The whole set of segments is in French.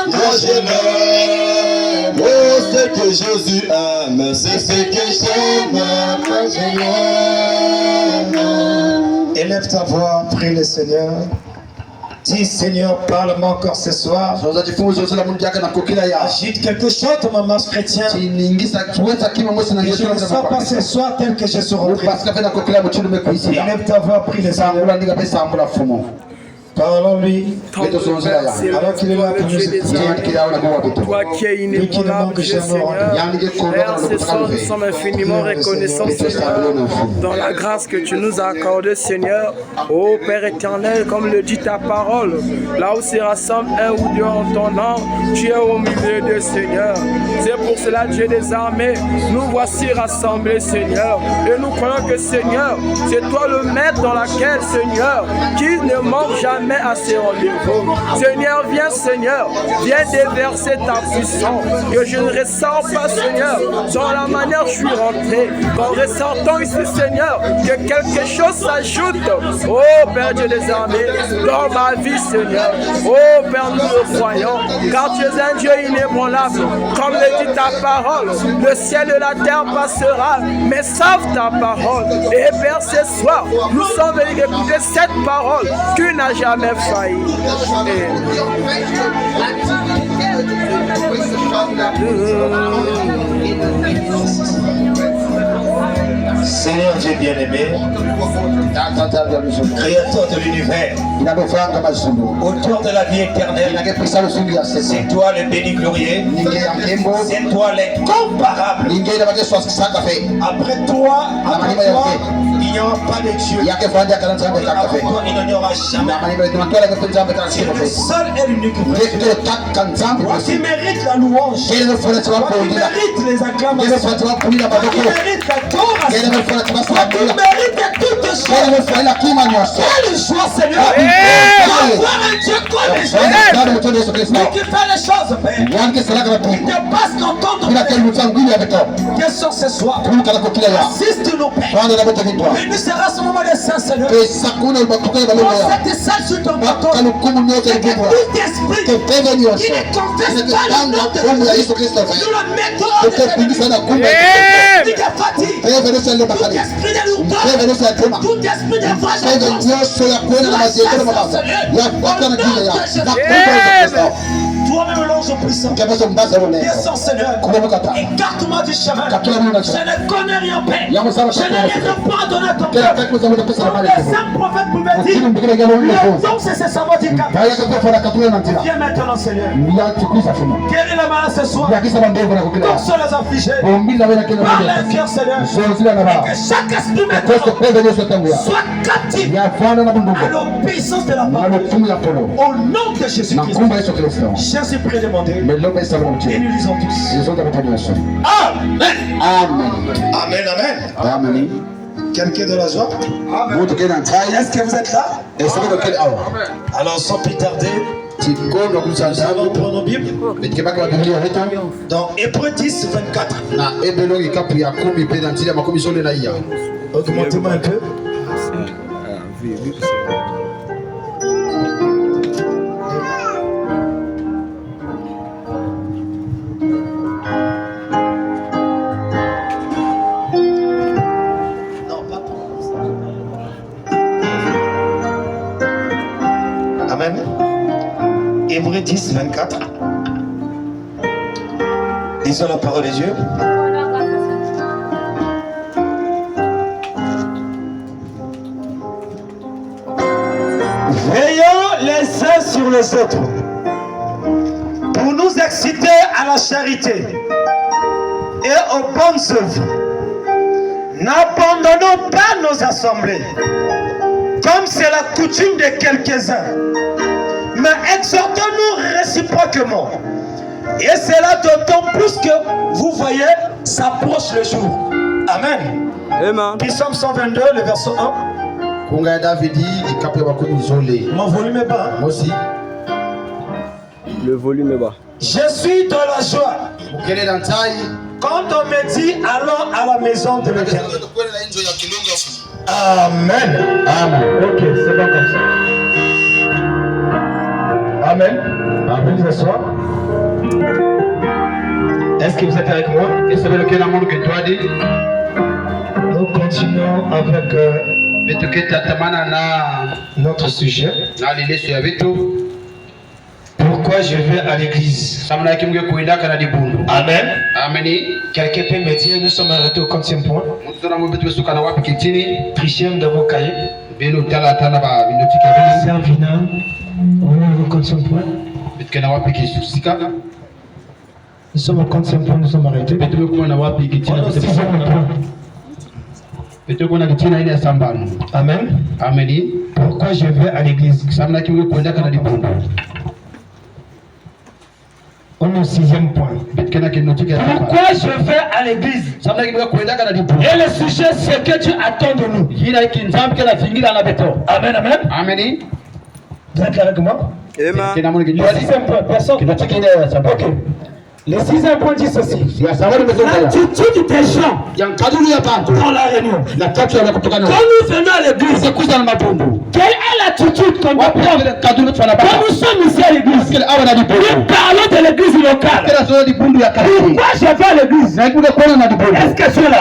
Moi je l'aime. Oh, ce que Jésus aime, c'est ce que j'aime. Moi je l'aime. Élève ta voix, prie le Seigneur. Dis Seigneur, parle-moi encore ce soir. Agite quelque chose dans ma marche chrétienne. Je ne sors pas ce soir tel que je suis rentré. Élève ta voix, prie le Seigneur. Parlons-lui. Alors qu'il est là pour nous écouter. Toi qui es inébranlable, Dieu Seigneur. Père, ce soir, nous sommes infiniment reconnaissants, Seigneur, dans la grâce que tu nous as accordée, Seigneur. Ô Père éternel, comme le dit ta parole, là où se rassemble un ou deux en ton nom, tu es au milieu d'eux, Seigneur. C'est pour cela, Dieu des armées, nous voici rassemblés, Seigneur. Et nous croyons que, Seigneur, c'est toi le maître dans laquelle, Seigneur, qui ne manque jamais à ses rendez-vous. Seigneur, viens, Seigneur, viens déverser ta puissance, que je ne ressens pas, Seigneur, sur la manière dont je suis rentré. En ressortant ici, Seigneur, que quelque chose s'ajoute, oh Père Dieu des armées, dans ma vie, Seigneur. Oh Père, nous le croyons, car tu es un Dieu inébranlable. Comme le dit ta parole, le ciel et la terre passera, mais sauve ta parole. Et Père, ce soir, nous sommes venus écouter cette parole qui n'a jamais failli. Seigneur Dieu bien-aimé, créateur de l'univers, auteur de la vie éternelle, c'est toi le béni glorieux, c'est toi l'incomparable. Après toi, il n'y aura pas de Dieu. Après toi, il n'y aura jamais. Le seul et l'unique vrai Dieu. Toi qui mérite la louange, toi qui mérite les acclamations, toi qui mérite l'adoration, toi qui mérite toutes choses. Quelle joie, Seigneur, d'avoir un Dieu comme les gens, qui fait les choses, Père, qui te passe d'entendre. Quels sont ce soir? Assiste-nous, Père. Et nous sera ce moment de Saint Seigneur. Pour cette salle sur ton bâton, et que tout esprit qui ne confesse pas le nom de Jésus, nous le mettons en esprit de fatigue, tout esprit de lourdeur, tout esprit de vache, toi-même l'ange puissant, descends Seigneur, écarte-moi du chemin, je ne connais rien, Père, je n'ai rien pas donné à ton cœur. Comme les saints prophètes pouvaient dire, le don c'est ce savoir du cap. Viens maintenant Seigneur, quelle est la malade ce soir, comme sont les affligés, parle un cœur Seigneur, et que chaque esprit maintenant soit captif à l'obéissance de la parole, au nom de Jésus-Christ. Jésus prie demander, et nous lisons tous. Amen. Amen. Amen. Amen. Quelqu'un de la joie? Est-ce que vous êtes là? Alors sans plus tarder, nous allons prendre nos Bibles dans Hébreux 10, 24. Augmentez-moi un peu. Amen. Hébreux 10, 24. Lisons la parole de Dieu. Veillons les uns sur les autres pour nous exciter à la charité et aux bonnes œuvres. N'abandonnons pas nos assemblées, comme c'est la coutume de quelques-uns, mais exhortons-nous réciproquement. Et cela d'autant plus que vous voyez, s'approche le jour. Amen. Amen. Psaume 122, le verset 1. Mon volume est bas. Moi aussi. Le volume est bas. Je suis dans la joie. Quand on me dit allons à la maison de l'Éternel. Amen. Amen. Ok, c'est bon comme ça. Amen. Amen. Ce soir. Est-ce que vous êtes avec moi? Et c'est lequel amour que toi dit? Nous continuons avec notre sujet. Pourquoi je vais à l'église? Amen. Quelqu'un peut me dire, nous sommes arrêtés au 40e point. Trichez dans vos cahiers. Sœur Vina, on est au 40e point. Nous sommes au 40e point, nous sommes arrêtés. Amen. Amen. Pourquoi je vais à l'église? On est au 6e point. Pourquoi je vais à l'église? Et le sujet, c'est que Dieu attend de nous. Amen, amen. Amen. Vous êtes avec moi? Amen. Le 6e point, personne. Ok. Le 6e point dit ceci. L'attitude des gens dans la réunion. Quand nous venons à l'église, quelle est l'attitude qu'on doit prendre? Quand nous sommes ici à l'église, nous parlons de l'église locale. Pourquoi je vais à l'église? Est-ce que c'est là?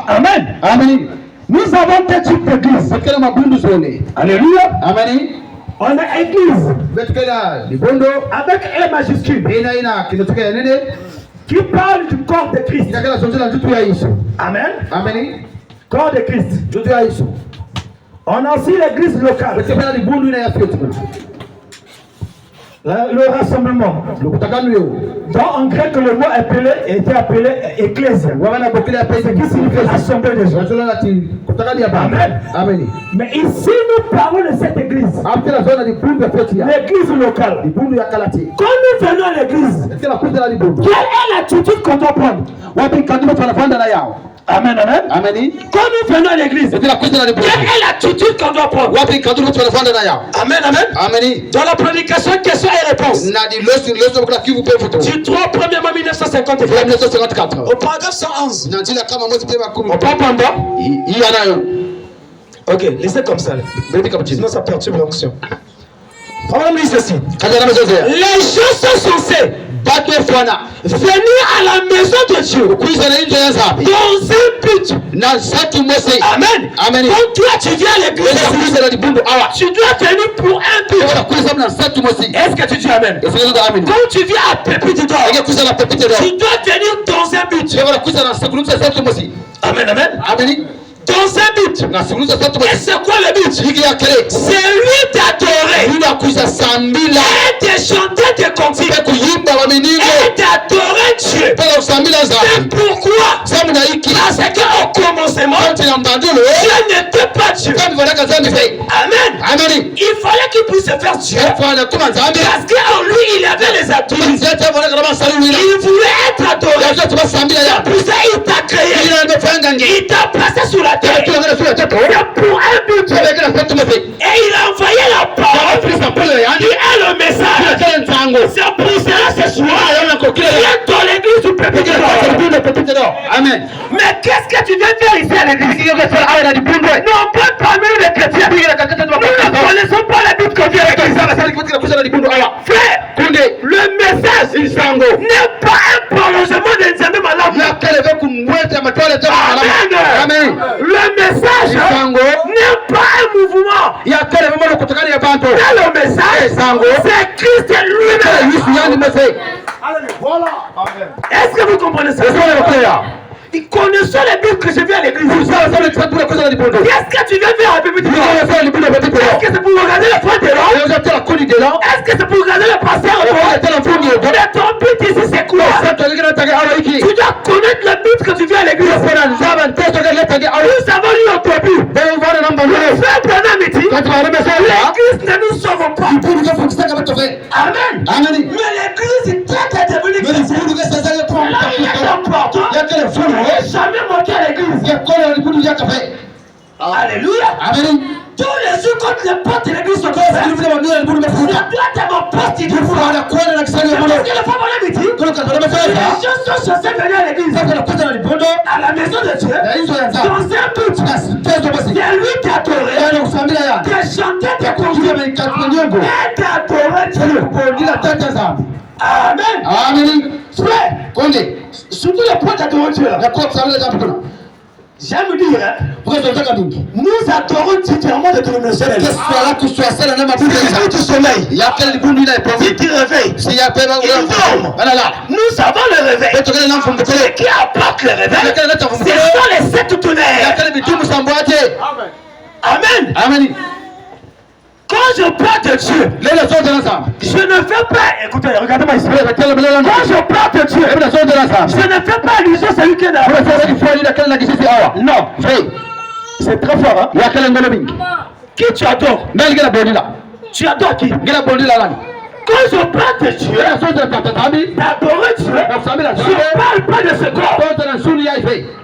Amen. Amen. Nous avons des types d'églises. Alléluia. Amen. On est église avec un majuscule qui parle du corps de Christ. Amen. Amen. Corps de Christ. On a aussi l'église locale. Le rassemblement. Dans en grec, le mot était appelé ecclésia. Ce qui signifie assemblée des gens. Amen. Amen. Mais ici, nous parlons de cette église. L'église locale. Quand nous venons à l'église, quelle est l'attitude qu'on doit prendre? Amen, amen. Amen. Quand nous venons à l'église, quelle est l'attitude qu'on doit prendre? Amen, amen. Amen. Dans la prédication, question et réponse. Du 3 premièrement 1954. Au paragraphe 111. Au paragraphe. Ok, laissez comme ça. Sinon ça perturbe l'onction. On dit ceci. Les gens sont censés venir à la maison de Dieu dans un but. Amen. Amen. Quand toi tu viens à l'église, tu dois venir pour un but. Est-ce que tu dis amen? Quand tu viens à Pépite d'or, tu dois venir dans un but. Amen, amen. Amen. Dans un but. Et c'est quoi le but? C'est lui d'adorer. Et de chanter des cantiques. Et d'adorer Dieu. C'est pourquoi? Parce qu'au commencement, Dieu n'était pas Dieu. Amen. Il fallait qu'il puisse se faire Dieu. Parce qu'en lui, il avait les atouts. Il voulait être adoré. C'est pour ça il t'a créé. Il t'a placé sur la terre. C'est pour un but. Et il a envoyé la parole qui est le message. C'est pour cela ce soir, viens dans l'église du Pépite d'or. Amen. Mais qu'est-ce que tu viens faire ici à l'église? Non, pas parmi les chrétiens. Nous ne connaissons pas la Bible qu'on vient à l'église. Frère, le message n'est pas un prolongement des amis malades. Amen. Le message n'est pas un mouvement. Le message, c'est Christ lui-même. Est-ce que vous comprenez ça? Ils connaissent les Bibles que je viens à l'église. Qu'est-ce que tu viens faire à Pépite d'or? Est-ce que c'est pour regarder le front de l'homme? Est-ce que c'est pour regarder le pasteur? Mais ton but ici c'est quoi? Tu dois connaître le but que tu viens à l'église. Nous avons lu au début. Le frère Branham dit, l'église ne nous sauve pas. Amen. Mais l'église est très devenue chrétienne. Jamais manqué à l'église. Alléluia. Amen. Tous les jours quand les portes de l'église sont ouvertes, ça doit être mon poste. Il faut parce que le frère Branham dit, les gens sont censés venir à l'église, à la maison de Dieu, dans un but. C'est lui qui a adoré, qui a chanté des conjures, et qui a adoré Dieu. Amen. Amen. Frère, surtout les potes d'adorer Dieu. J'aime dire, nous adorons différemment de dénomination. Du sommeil. Si tu réveilles, il dort. Nous avons le réveil. Ceux qui apportent le réveil, ce sont les 7 tonnerres. Amen. Amen. Quand je parle de Dieu, je ne fais pas, écoutez, regardez-moi ici. Quand je parle de Dieu, je ne fais pas allusion à celui qui est là. Non, c'est très fort. Hein? Qui tu adores? Tu adores qui? Quand je parle de Dieu, d'adorer Dieu, je ne parle pas de ce corps.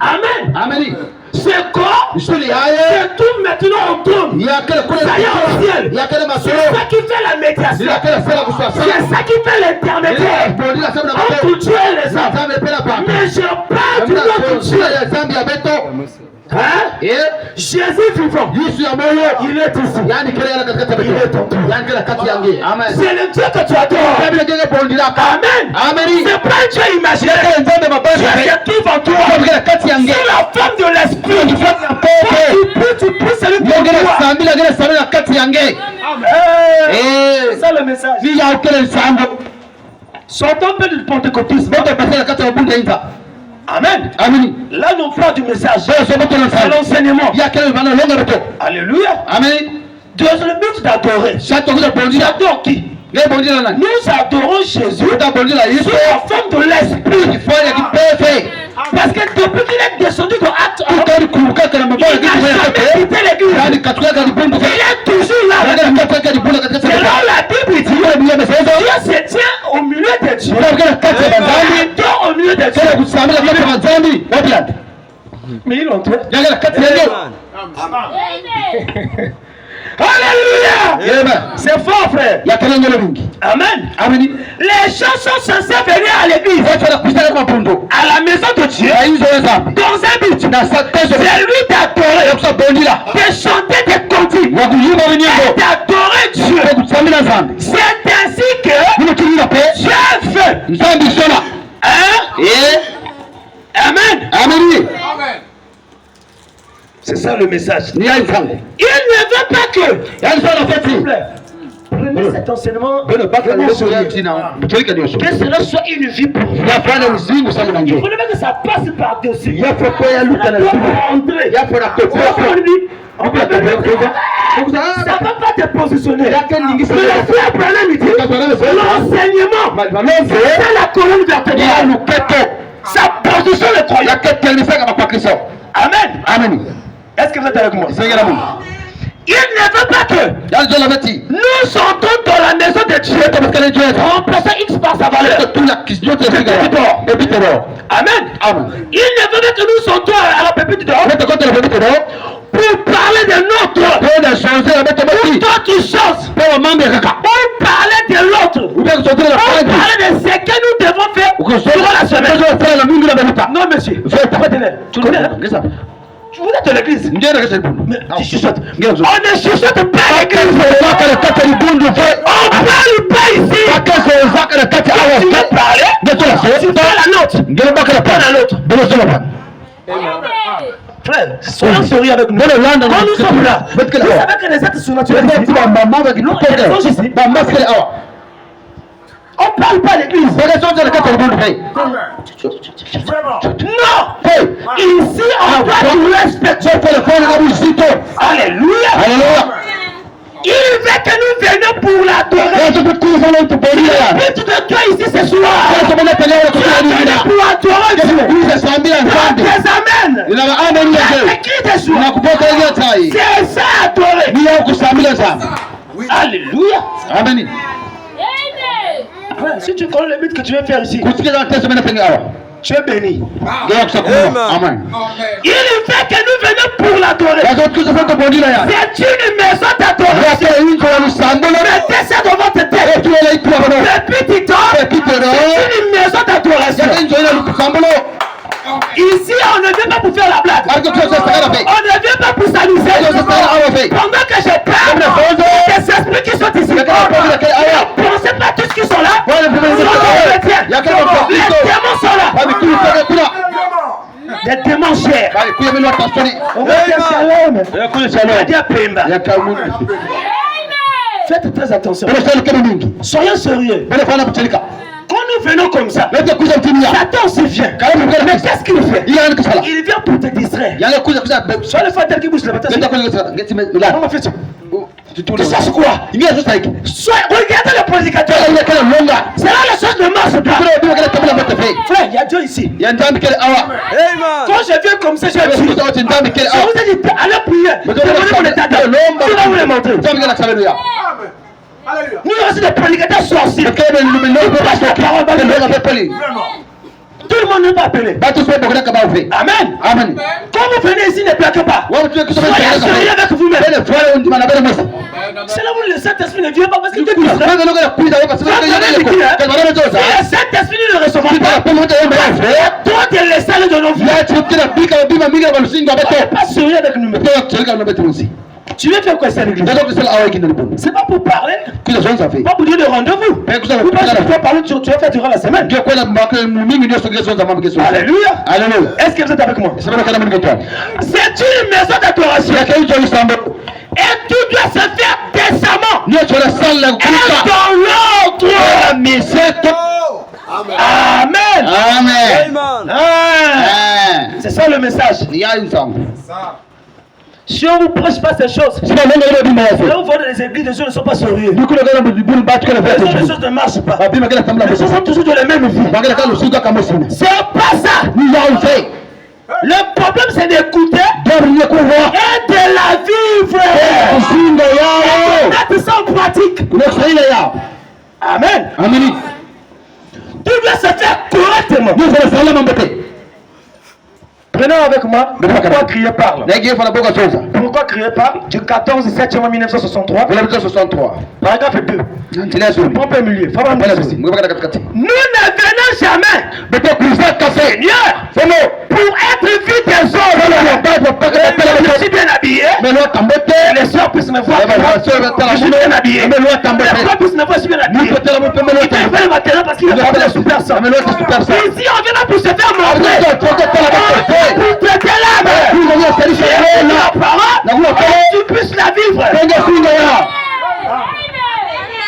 Amen. Amen. Ce corps, c'est tout maintenant en tourne. Ça y est au ciel. C'est ça qui fait la médiation. C'est ça qui fait l'intermédiaire entre Dieu et les hommes. Mais je parle du notre Dieu. Hein? Jésus vivant, il est ici. Il est ton Dieu. C'est le Dieu que tu adores. Amen. Amen. C'est pas un Dieu imaginaire. Dieu qui en toi. C'est la forme de l'esprit. Tu peux celui qui c'est ça le message. Sortons un peu du pentecôtisme. Amen. Amen. Là, nous parlons du message. C'est l'enseignement. Alléluia. Amen. Deuxième but d'adorer. J'adore qui? Nous adorons Jésus sous la forme de l'esprit. Parce que depuis qu'il est descendu dans Acte 1, il n'a jamais quitté l'église. Il est toujours là. C'est là où la Bible dit Dieu se tient au milieu de Dieu. Il dort au milieu de Dieu. Mais il l'entend. Alléluia. C'est fort, frère. Amen. Amen. Les gens sont censés venir à l'église, à la maison de Dieu, dans un but. C'est lui d'adorer, de chanter des cantiques, et d'adorer Dieu. C'est ainsi que Dieu veut. Hein? Amen. Amen. C'est ça le message. Il ne veut pas que. Prenez cet enseignement. Que cela soit une vie pour vous. Il ne faut pas que ça passe par-dessus. Ça ne va pas te positionner. L'enseignement, c'est la colonne vertébrale. Ça positionne le croyant. Amen. Amen. Est-ce que vous êtes avec moi? Il ne veut pas que nous sentons dans la maison de Dieu remplaçant X par sa valeur. Amen. Amen. Il ne veut pas que nous sentons à la pépite dehors pour parler de notre ou d'autres choses. Pour parler de l'autre. Pour parler de ce que nous devons faire durant la semaine. Non, monsieur. Tu connais là? Vous êtes à l'église. Mais tu chuchotes. On ne chuchote pas à l'église. On ne parle pas ici. Tu veux parler? Tu fais la note. Frère, soyons sérieux avec nous. Quand nous sommes là, vous savez que les êtres surnaturels ici, on ne parle pas à l'église. Non. Ici, on doit nous respecter. Alléluia. Il veut que nous venions pour l'adorer. Le but de toi ici ce soir, tu es venu pour adorer Dieu. Amen. C'est ça adorer. Alléluia. Amen. Si tu connais le but que tu veux faire ici, tu es béni. Amen. Il fait que nous venons pour l'adorer. C'est une maison d'adoration. Mettez ça dans votre tête. Depuis Tito, c'est une maison d'adoration. Ici, on ne vient pas pour faire la blague. On ne vient pas pour s'amuser. Pendant que je parle, les esprits qui sont ici, ne pensez pas tous qui sont là. Les démons sont là. Les démons chers. On va dire shalom. Faites très attention. Soyons sérieux. Quand nous venons comme ça, Satan se vient. Mais qu'est-ce qu'il fait? Il vient pour te distraire. Sois le fatal qui bouge la bataille. Tu cherches quoi? Regardez le prédicateur. C'est là la chose ne marche pas. Frère, il y a Dieu ici. Quand je viens comme ça, je vous ai dit, allez prier. Demandez mon état d'âme. Je vais vous le montrer. Nous aussi des prédicateurs sorciers. Tout le monde n'est pas appelé. Amen. Amen. Quand vous venez ici, ne plaquez pas. Soyez sérieux avec vous-même. C'est là où le Saint-Esprit ne vient pas parce que Dieu dit. Le Saint-Esprit ne le reçoit pas. Toi, tu es le seul de nos vies. Tu n'es pas sérieux avec nous-mêmes. Tu veux faire quoi ça l'église? C'est pas pour parler. Pas pour dire de rendez-vous. Tu vas parler, tu vas faire durant la semaine. Alléluia. Est-ce que vous êtes avec moi? C'est une maison d'adoration. Et tout doit se faire décemment. Et dans l'ordre. Amen. C'est ça le message. Si on ne vous prêche pas ces choses, là où vous les églises, les gens ne sont pas sérieux. Les choses ne marchent pas. Les choses sont toujours de la même vie. C'est pas ça. Le problème c'est d'écouter et de la vivre. Et de mettre ça en pratique. Amen. Tout doit se faire correctement. Prenons avec moi pourquoi crier parle. Pourquoi crier parle? Du 14 7 1963. Paragraphe 2. Pompe au milieu. Nous ne venons jamais Seigneur pour être vu des autres. Je suis bien habillé. Les soeurs puissent me voir. Je suis bien habillé. Les frères puissent me voir. Je suis bien habillé. Il te fait le matin parce qu'il a pas de super sang. Ici on vient là pour se faire montrer. Pour traiter l'âme. La parole, tu puisses la vivre.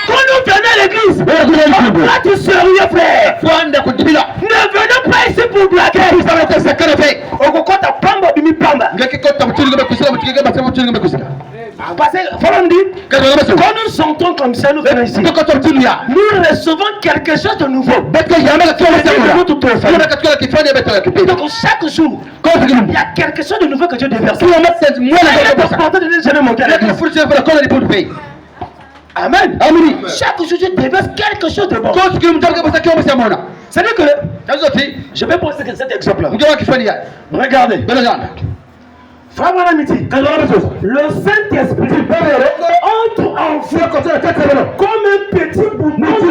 Quand nous venons à l'église, là tu es sérieux frère. Ne venons pas ici pour blaguer. Parce que, quand nous sentons comme ça, nous venons ici. Nous recevons quelque chose de nouveau. Donc chaque jour, il y a quelque chose de nouveau que Dieu déverse. Amen. Chaque jour, Dieu déverse quelque chose de bon. C'est-à-dire que, je vais poser cet exemple-là. Regardez. Frère mon amitié, le Saint-Esprit entre en vous comme un petit bouton de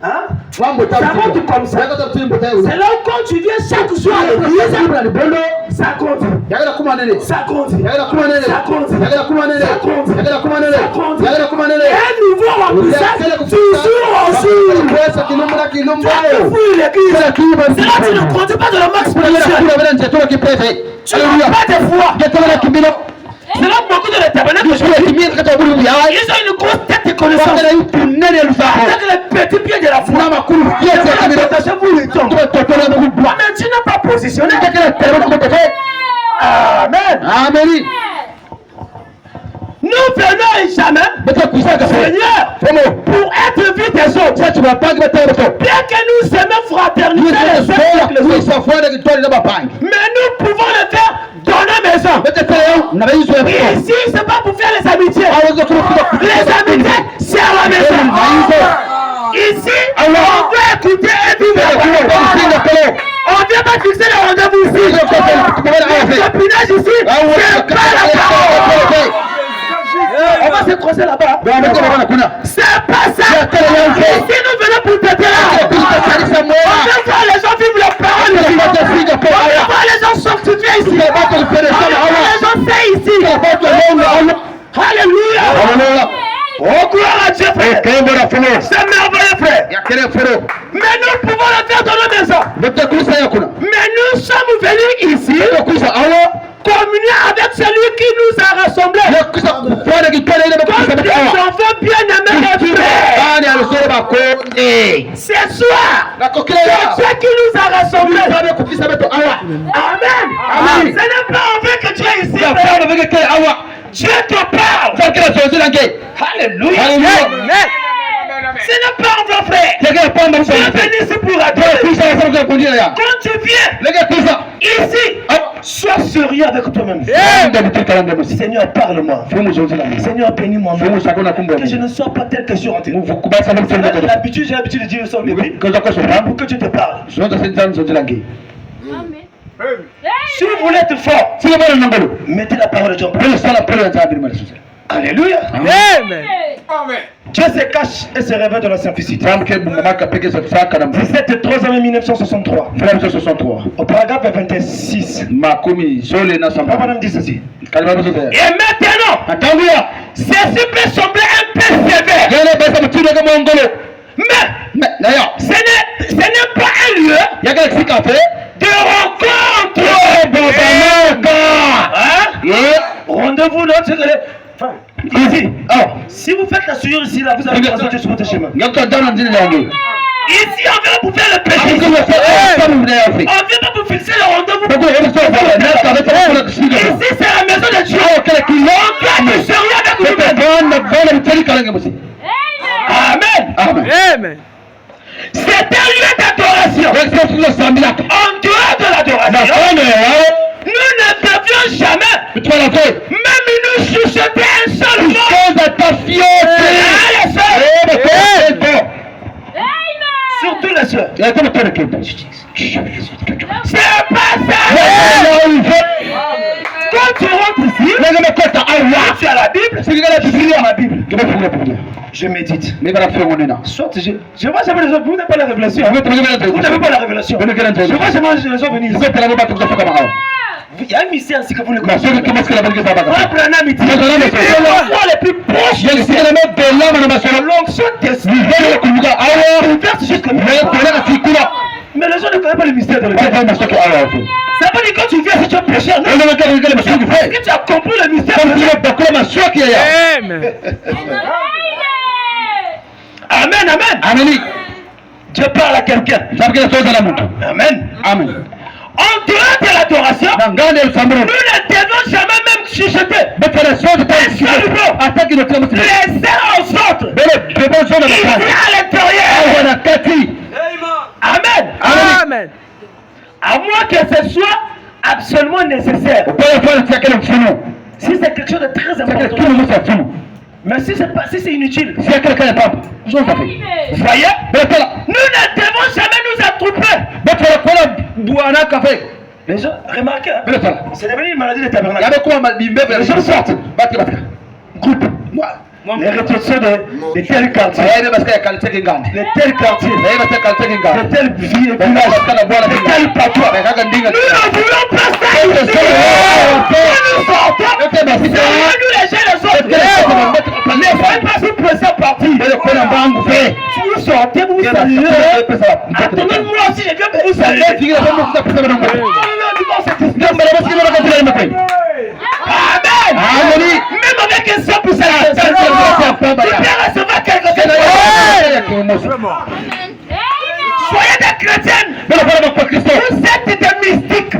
hein? Ça monte comme ça. C'est là quand tu viens chaque jour à l'église, ça compte. Ça compte. Un nouveau remplissage, toujours en jour. Tu as fouillé l'église. C'est là que tu ne comptes pas de la max spirituelle. Tu n'as pas de foi. C'est là beaucoup de l'éternel que je dis. Ils ont une grosse tête de connaissance. Avec les petits pieds de la foi. Mais tu n'es pas positionné. Amen. Nous venons jamais, Seigneur, pour être vus des autres. Bien que nous aimons fraternité les uns avec les autres, mais nous pouvons le faire dans nos maisons. Ici, c'est pas pour faire les amitiés. Les amitiés, c'est à la maison. Ici, on veut écouter et vivre. On ne vient pas fixer le rendez-vous ici. Le copinage ici, c'est pas la parole. On va se creuser là-bas. C'est pas ça. Si nous venons pour t'aider là, on veut voir les gens vivre leur parole ici. On veut voir les gens sanctifiés ici. On veut voir les gens saints ici. Alléluia. Oh, gloire à Dieu, frère. C'est merveilleux, frère. faire. Mais nous pouvons le faire dans nos maisons. Mais nous sommes venus ici communier avec celui qui nous a rassemblés. Comme des enfants bien-aimés et frères. Ce soir, c'est Dieu qui nous a rassemblés. Amen. Ce n'est pas en vain que tu es ici. Dieu te parle. Alléluia. Amen. Ce n'est pas en vain, frère. Tu es venu ici pour adorer. Quand tu viens ici, sois sérieux avec toi-même. Seigneur, parle-moi. Seigneur, bénis-moi. Que je ne sois pas tel que je suis rentré. J'ai l'habitude de dire au sol bébé pour que tu te parles. Si vous voulez être fort, mettez la parole de Dieu. Alléluia. Amen. Dieu se cache et se révèle dans la simplicité. 17 3 mai 1963. Au paragraphe 26. Madame dit ceci. Et maintenant, ceci peut sembler un peu sévère. Mais ce n'est pas un lieu de rencontre. Rendez-vous là, ici. Si vous faites la souillure ici, là, vous allez présenter sur votre chemin. Ici, on vient pour faire le péché. On vient pas pour fixer le rendez-vous. Ici, c'est la maison de Dieu. On doit être sérieux avec nous-mêmes. Amen. C'est un lieu d'adoration. En dehors de l'adoration, nous ne devions jamais, même nous chuchoter un seul mot. Surtout les soeurs. C'est pas ça. Quand tu rentres ici, tu as la Bible, je lis ma Bible. Je médite. Soit je vois jamais les autres, vous n'avez pas la révélation. Vous n'avez pas la révélation. Je vois jamais les autres venir ici. Il y a un mystère ici que vous ne connaissez pas. Pour un amitié, les fois les plus proches, l'onction d'esprit, mais les gens ne connaissent pas le mystère de l'Église. Ça veut dire quand tu viens, si tu es pécheur, non. Est-ce que tu as compris le mystère de l'Église? Amen. Dieu parle à quelqu'un. Amen. En dehors de l'adoration, nous ne devons jamais même chuchoter. Les uns aux autres. Ici à l'intérieur. Amen. À moins que ce soit absolument nécessaire. Si c'est quelque chose de très important. Mais si c'est inutile. Vous voyez? Nous ne devons jamais nous attrouper. Les gens, remarquez, c'est devenu une maladie de tabernacle. Les gens sortent. Groupe. Les rétrécisseurs de tel quartier. De tel quartier. De tel village. De tel patois. Nous ne voulons pas ça ici. Nous sortons. Nous les gens les autres. Les frères passent pour ça partir. Vous sortez, vous saluez. Attendez-moi aussi, je viens pour vous saluer. Amen. Même avec un simple salut, tu peux recevoir quelque chose. Soyez des chrétiennes. Vous êtes des mystiques.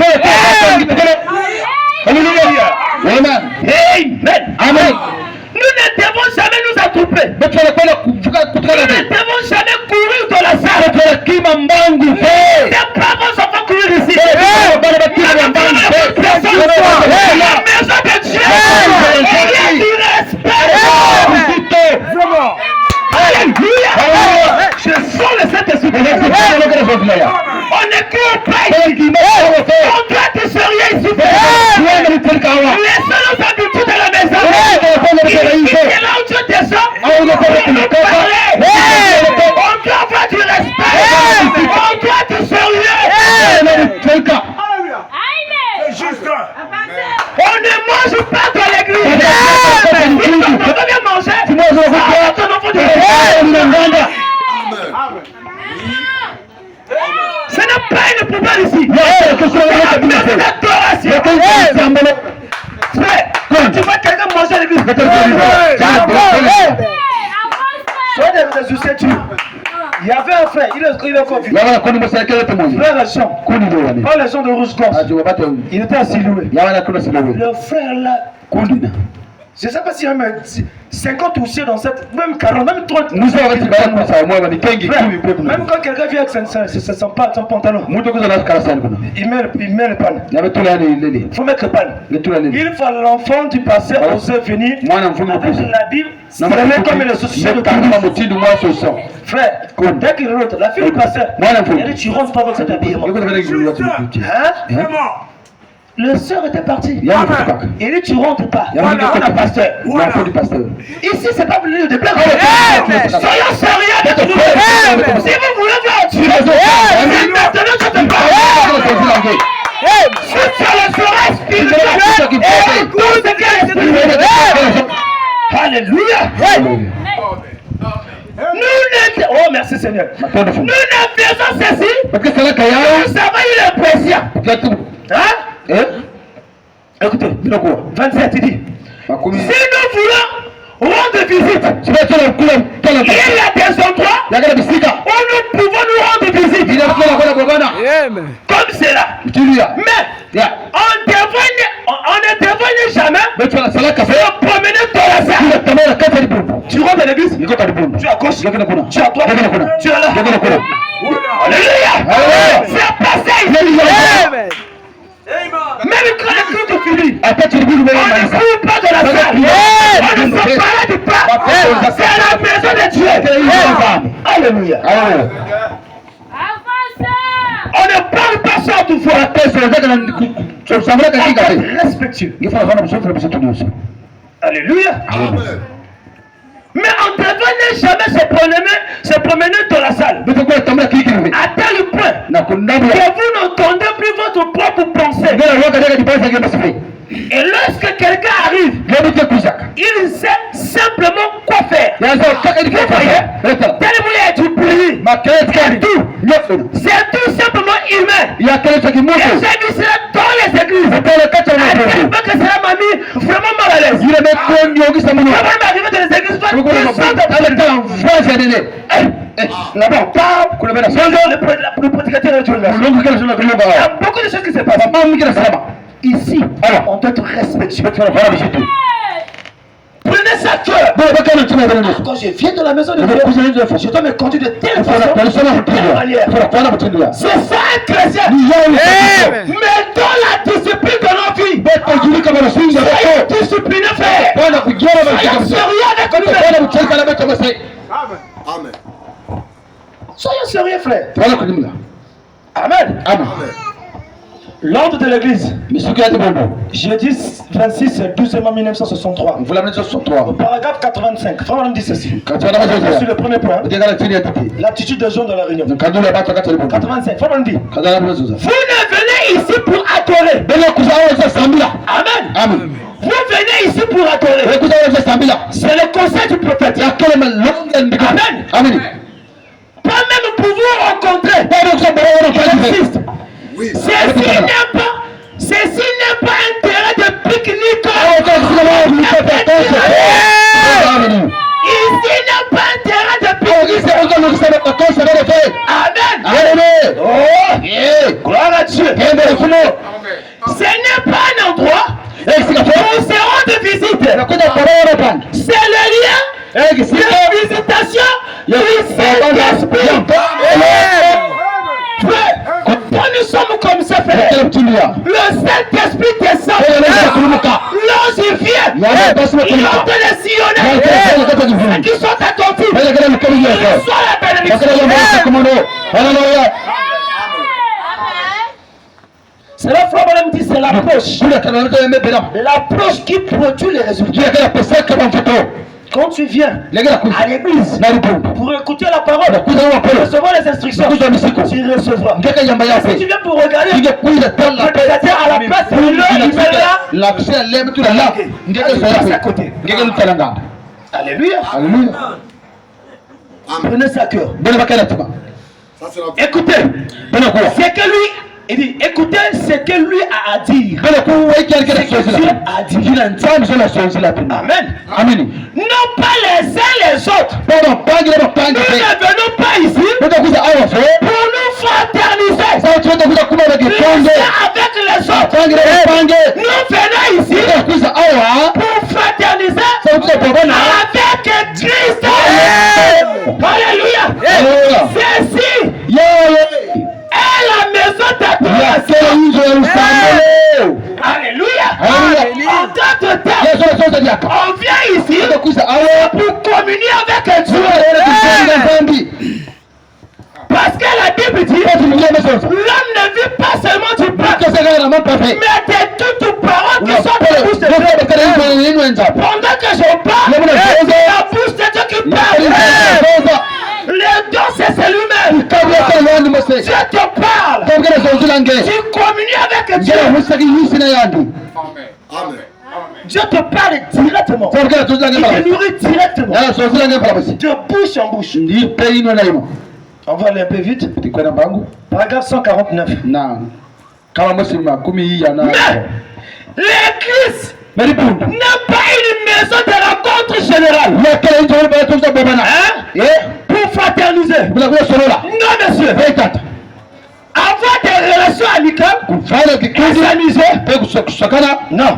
Amen. Nous ne devons jamais nous attrouper. Nous ne devons jamais courir dans la salle. Tes parents sont pas courir ici. La maison de Dieu. Il y a du respect. Alléluia. Je sens le Saint-Esprit. On ne court pas ici. On doit être sérieux ici. Laissez nos habitudes à la maison. C'est là où tu descends. On doit parler. On doit avoir du respect. On doit être sérieux. On ne mange pas dans l'église. Si ton enfant vient manger, ton enfant Frère, quand tu vois quelqu'un manger à l'église, sois des soucis. Il y avait un frère, il est encore vieux. Frère Jean, pas les gens de Rouge-Gorge. Il était à Siloué. Le frère là, je ne sais pas s'il y a même 50 ou 100 dans cette, même 40, même 30. Même quand quelqu'un vient avec ça ne sent pas ton pantalon. Il met le pan. Il faut mettre le pan. Il faut l'enfant du passé oser venir avec la Bible. C'est même comme le social de frère, dès qu'il rentre, la fille du pasteur, elle dit tu rentres pas avec cet habillement. Hein? Le sœur était parti. Il dit tu rentres pas. Pasteur. Ici c'est pas venu de blague. Soyons sérieux de tout le monde. Si vous voulez voir Dieu, c'est maintenant que je te parle. C'est le soleil spirituel. Tout ce qui est alléluia. Oh merci Seigneur. Nous ne faisons ceci. Nous savons il est précieux. Hein? Écoutez, 27 il dit. Si nous voulons rendre visite, il y a des endroits où nous pouvons nous rendre visite. Comme c'est là. Mais on ne devrait jamais se promener dans la salle. Tu rentres à l'église, tu es à gauche, tu es à droite, tu es là. Alléluia. C'est passé. Même quand les cultes finissent, on ne court pas de la salle. On ne se parle du pas. C'est la maison de Dieu. Alléluia. On ne parle pas ça tout fois. Respectueux. Alléluia. Mais on ne devait jamais se promener dans la salle. À tel point que vous n'entendez plus votre propre pensée. Et lorsque quelqu'un arrive, il sait simplement quoi faire. Tellement il y a du bruit. C'est tout simplement humain. Et j'ai vu cela dans les églises. Que cela m'a mis vraiment mal à l'aise. Vraiment m'arriver dans les églises. Le prédicateur est là. Il y a beaucoup de choses qui se passent. Ici, on doit être respectueux. Prenez ça cœur. Quand je viens de la maison de Dieu, je dois me conduire de telle façon, de telle manière. C'est ça un chrétien. Mais dans la discipline de nos vies, soyez disciplinés, frère. Soyons sérieux avec nous. Amen. Soyons sérieux, frère. Amen. L'ordre de l'église, jeudi 26 12 mai 1963, au paragraphe 85, Frère dit ceci. Sur le premier point, l'attitude des gens dans la réunion. 85, Frère dit, vous ne venez ici pour adorer. Amen. Vous venez ici pour adorer. C'est le conseil du prophète. Amen. Pas même pour vous rencontrer. Ceci n'est pas un terrain de pique-nique. Ici n'est pas un terrain de pique-nique. Amen. Gloire à Dieu. Ce n'est pas un endroit où on se rend de visite. C'est le lien de visitation du Saint-Esprit. Quand nous sommes comme ça, frère, le Saint-Esprit descend. L'ange vient. Il entend les sillonneurs qui sont attentifs. Il reçoit la bénédiction. C'est la foi, madame dit, c'est l'approche. L'approche qui produit les résultats. Quand tu viens à l'église pour écouter la parole, recevoir les instructions, tu recevras. Si tu viens pour regarder, c'est-à-dire à la place, il est là, à côté. Alléluia. Prenez ça à cœur. Écoutez, c'est que lui, Il dit, écoutez ce que lui a à dire. Ce que Dieu a dit. Amen. Amen. Non pas les uns les autres. Nous ne venons pas ici pour nous fraterniser les uns avec les autres. Nous venons ici pour fraterniser avec Christ. Alléluia. Ceci est la maison d'adoration. Alléluia. En d'autres termes, on vient ici pour communier avec Dieu. Parce que la Bible dit, l'homme ne vit pas seulement du pain, mais de toutes paroles qui sont de la bouche de Dieu. Pendant que je parle, c'est la bouche de Dieu qui parle. Le don, c'est lui-même. Dieu te parle. Tu communies avec Dieu. Amen. Dieu te parle directement. Il te nourrit directement. De bouche en bouche. On va aller un peu vite. Paragraphe 149. Mais l'église n'est pas une maison de rencontre générale. Pour fraterniser. Non, monsieur. Avoir des relations amicales, s'amuser. Non.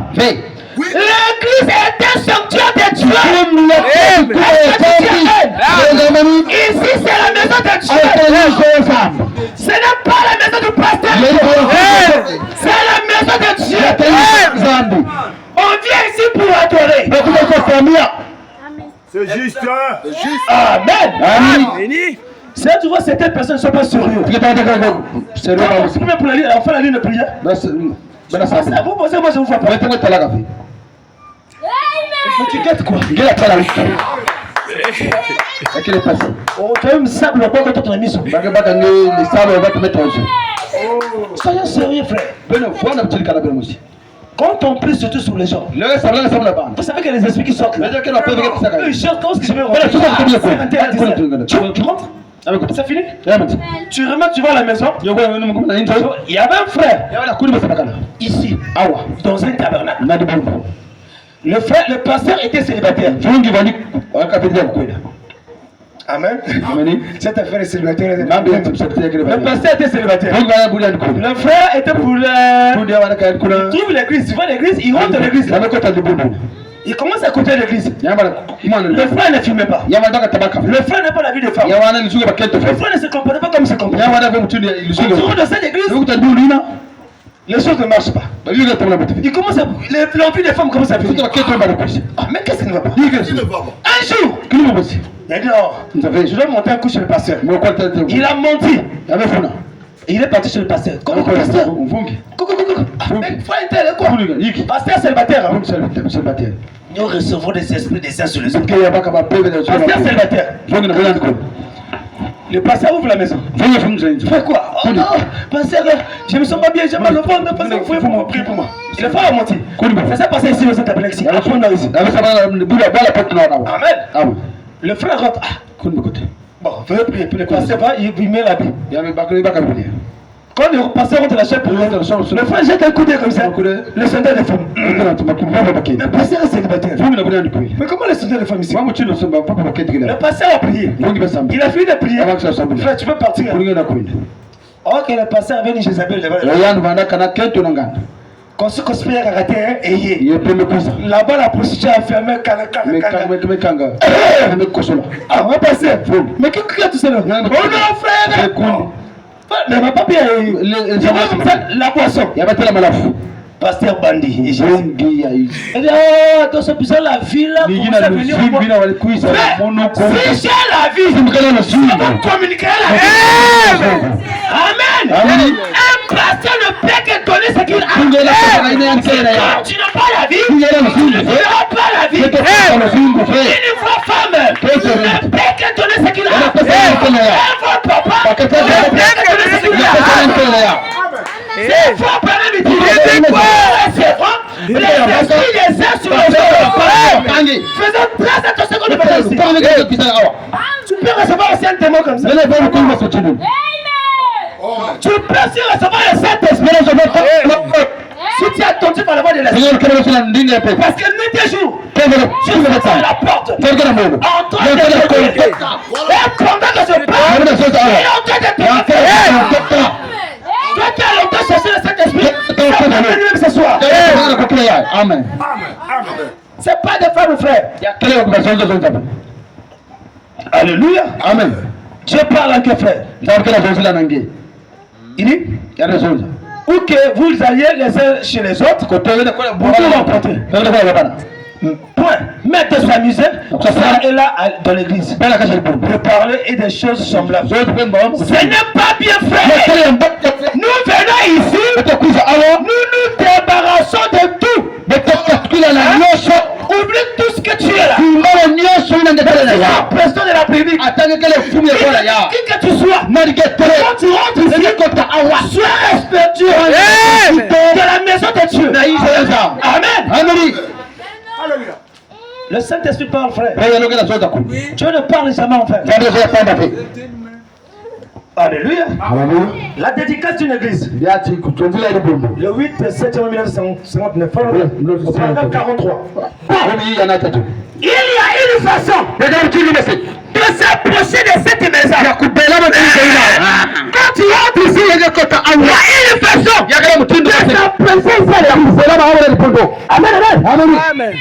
L'église est un sanctuaire de Dieu. Ici, c'est la maison de Dieu. Ce n'est pas la maison du pasteur. C'est la maison de Dieu. On vient ici pour adorer. C'est juste. Amen. Si tu vois certaines personnes ne sont pas sérieuses. Pour la ligne de prière. Vous pensez moi je vous vois pas. Tu gâtes quoi? On t'a eu sable au bord de ton émission. Soyons sérieux, frère. Quand on prie surtout sur les gens, vous savez qu'il y a des esprits qui sortent là. Ils chantent, comment est-ce que je vais rentrer? Tu rentres? C'est fini? Tu remarques, tu vas à la maison. Il y avait un frère ici, dans un tabernacle. Le frère, le pasteur était célibataire. Amen. Cet affaire est célibataire. Le pasteur était célibataire. Le frère était pour le. Il trouve l'église. Tu vois l'église, il rentre dans l'église. Il commence à côté de l'église. Le frère ne fumait pas. Le frère n'a pas la vie de femme. Le frère ne se comportait pas comme il se comportait. Au jour de cette église, les choses ne marchent pas. Il commence à. L'envie des femmes commence à venir. Ah, mais qu'est-ce qui ne va pas? Un jour, il a dit non, je dois monter un coup chez le pasteur. Il a menti. Il est parti chez le pasteur. Comment le pasteur? Pasteur célibataire. Nous recevons des esprits des uns sur les autres. Pasteur célibataire. Le pasteur ouvre la maison. Fais quoi? Oh non, pasteur, je me sens pas bien, j'ai mal au ventre. Pasteur, vous pouvez prier pour moi. Il a pas à mentir. Ça s'est passé ici, au tabernacle ici. Amen. Le frère rentre. Bon, veuillez prier. Le pasteur va, il met l'habit. Quand le pasteur rentre dans la chambre, le frère jette un coup d'œil comme ça. Le sondage des femmes. Le pasteur est célibataire. Mais comment le sondage des femmes ici? Le pasteur a prié. Il a fini de prier. Frère, tu peux partir. Ok, le pasteur vient de Jézabel devant. Quand ce conspire à caractère, là-bas la prostituée a fermé. Ah, on va passer. Mais qui a tout ça là? Oh non, frère! Mais ma papier, la poisson. Il y avait la malafou. Pasteur Bandi. Il dit, ah, dans ce puissant la ville là, vous allez venir. Si j'ai la vie, vous communiquerez la vie. Amen. Un pasteur ne peut que donner ce qu'il a. Quand tu n'as pas la vie, tu ne feras pas la vie. Une fois femme ne peut que donner ce qu'il a. Un papa ne peut que donner ce qu'il a. C'est fort, père, mais tu dis quoi? C'est vrai. Les esprits des uns sur les autres. Faisons très attention quand nous faisons ici. Tu peux recevoir aussi un témoin comme ça. Tu peux aussi recevoir le Saint-Esprit. Si tu es attentif à la voix de l'Esprit. Parce que nuit et jour, je suis à la porte. En train de te et pendant que je parle, il est en train de te toi qui as longtemps cherché le Saint-Esprit, ça va venir ce soir. Amen. C'est pas des frères ou frères. Alléluia. Amen. Dieu parle en que frère. Il dit, ou que vous alliez les uns chez les autres, vous pouvez l'emporter. Point. Mais de s'amuser, ça est là dans l'église. De parler et des choses semblables. Ce n'est pas bien fait. Nous venons ici, nous nous débarrassons de tout. Oublie tout ce que tu es là. Pression de la prédique. Qui que tu sois, quand tu rentres ici, sois respectueux de la maison de Dieu. Amen. Alléluia. Le Saint-Esprit parle, frère. Dieu ne parle jamais en frère. Alléluia. La dédicace d'une église. Le 8 septembre 1959. 43. Il y a une façon de s'approcher de cette maison. Quand tu rentres ici, il y a une façon de s'approcher. Amen. Amen.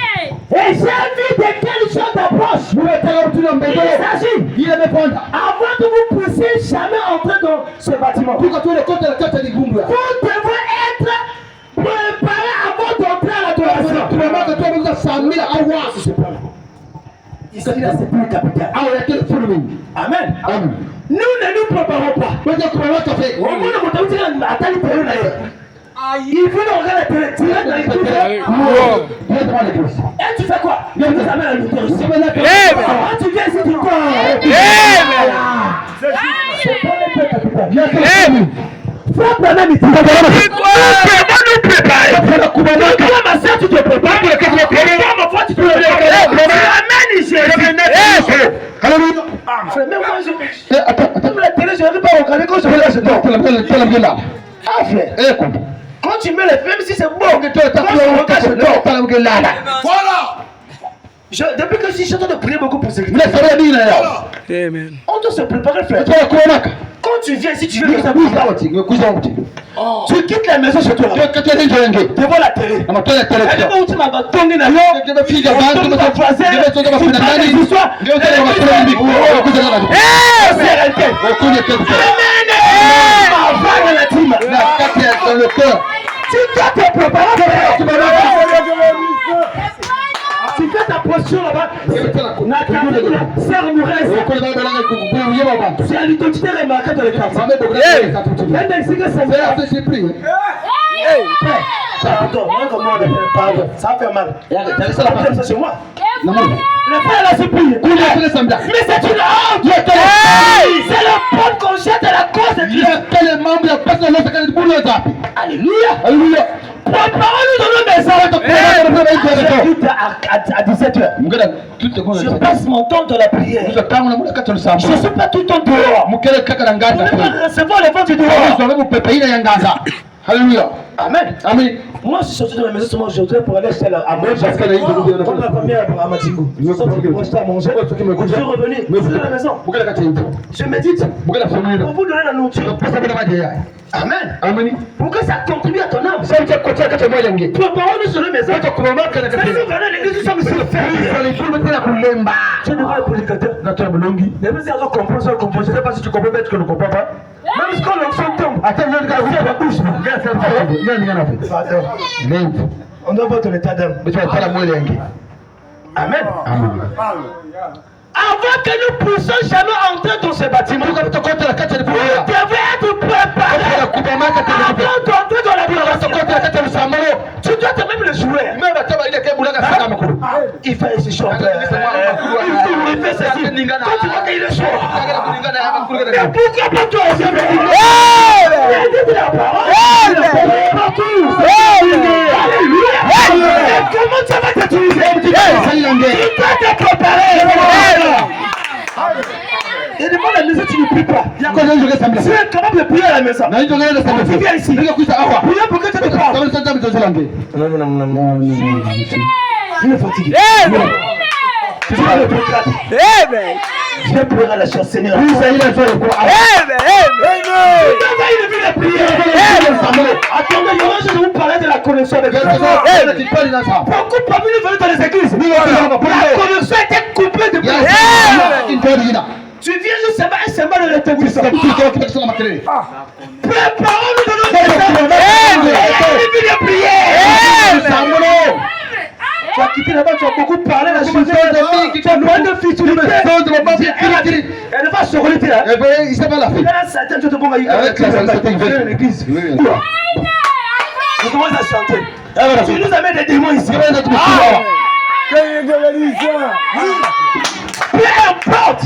Et j'ai vu de quelle chose d'approche. Il s'agit avant que vous puissiez jamais entrer dans ce bâtiment. Vous devez être préparé avant d'entrer à l'adoration. Ici, là, c'est plus capital. Amen. Nous ne nous préparons pas. Au moment où nous avons atteint il veut nous regarder tirer dans les coups. Et tu fais quoi? Tu nous amènes à l'autorité. Quand tu viens ici, tu crois. C'est pas le peu capital. Frère Branham, il dit comment nous préparer? Toi, ma soeur, tu te prépares. Toi, ma foi, tu te prépares. Amen, Niger. Frère, même moi, comme la télé, je n'arrive pas à regarder quand je vais là, je dors. Ah, frère. Quand tu mets les films, si c'est bon, que tu es voilà. Depuis que je suis en train de prier beaucoup pour ces gens. On doit se préparer, frère. Quand tu viens ici, tu viens que ça bouge là. Tu quittes la maison chez toi. Devant la télé. Et devant où tu m'as tourné dans l'eau. Tu m'as croisé. Tu parles des histoires. Tu dois te préparer. Tu fais ta posture là-bas. C'est l'identité remarquée dans le quartier. Ça fait mal. C'est moi. Le frère là se prie. Mais c'est une honte. C'est le bon qu'on jette à la cause de Dieu. Alléluia. Préparons-nous dans nos maisons. À 17h. Je passe mon temps dans la prière. Je ne suis pas tout le temps dehors. Vous ne pas recevoir les vents du dehors. Alléluia. Amen. Amen. Moi, je suis sorti de la maison seulement aujourd'hui pour aller acheter à manger. Parce que comme la première à Matingo. Je suis sorti pour acheter à manger. Je suis revenu. Je suis à la maison. Je médite. Pour vous donner la nourriture. Amen. Amen. Pour que ça contribue à ton âme. Préparons-nous sur la maison. Quand nous venons à l'église, nous sommes sur le fer. Tu devrais être prédicateur. Mais vous avez compris, je ne sais pas si tu comprends, peut-être que tu ne comprends pas. Même quand l'onction tombe, attends, la bouche. On doit voir ton état d'âme. Amen. Avant que nous puissions jamais entrer dans ce bâtiment, vous devez être préparé. Avant d'entrer dans la adoration, tu dois te même le jouer. Il fait ce chant. Il fait ceci. Quand tu vois qu'il est chaud. Mais pourquoi pas toi aussi? Comment ça va t'utiliser? Tu dois te préparer. Et devant la maison, tu ne pries pas. Tu es capable de prier à la maison. Tu viens ici. Priez pour que tu te parles. Tu es fatigué. Tu vas le proclamer. Je vais pleurer à la chance, Seigneur. Oui, ça y est, je vais le croire. Attendez, je vais vous parler de la connexion avec Dieu. Beaucoup parmi nous veulent dans les églises. La connexion était coupée depuis longtemps. Tu viens juste savoir un symbole de rétablissement. Préparons-nous de notre Seigneur. Et de prier. Tu as quitté là-bas, tu as beaucoup parlé, la chose tu as loin de fils, tu lui mets. Elle va se relater là. Il s'est pas la fille. Elle a Satan, tu te bon à l'église. On commence à chanter. Tu nous amènes des démons ici. Peu importe.